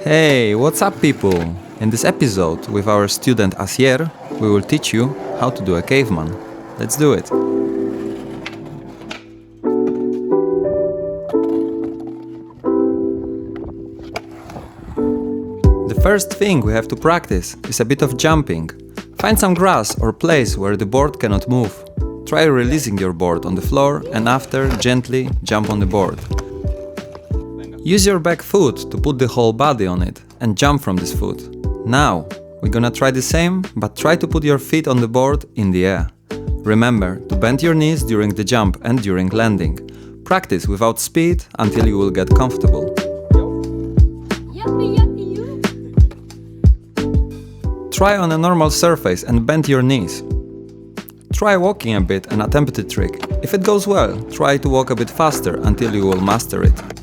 Hey, what's up people? In this episode with our student Asier, we will teach you how to do a caveman. Let's do it! The first thing we have to practice is a bit of jumping. Find some grass or place where the board cannot move. Try releasing your board on the floor and after gently jump on the board. Use your back foot to put the whole body on it and jump from this foot. Now, we're gonna try the same, but try to put your feet on the board in the air. Remember to bend your knees during the jump and during landing. Practice without speed until you will get comfortable. Try on a normal surface and bend your knees. Try walking a bit and attempt the trick. If it goes well, try to walk a bit faster until you will master it.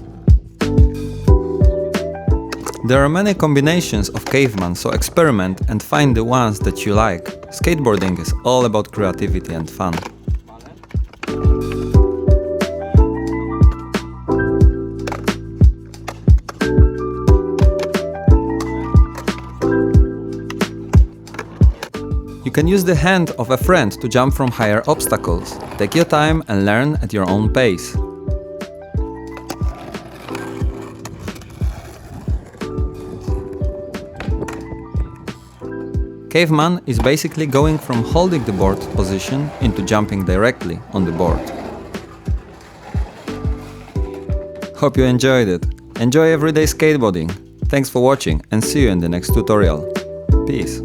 There are many combinations of caveman, so experiment and find the ones that you like. Skateboarding is all about creativity and fun. You can use the hand of a friend to jump from higher obstacles. Take your time and learn at your own pace. Caveman is basically going from holding the board position into jumping directly on the board. Hope you enjoyed it. Enjoy everyday skateboarding. Thanks for watching and see you in the next tutorial. Peace.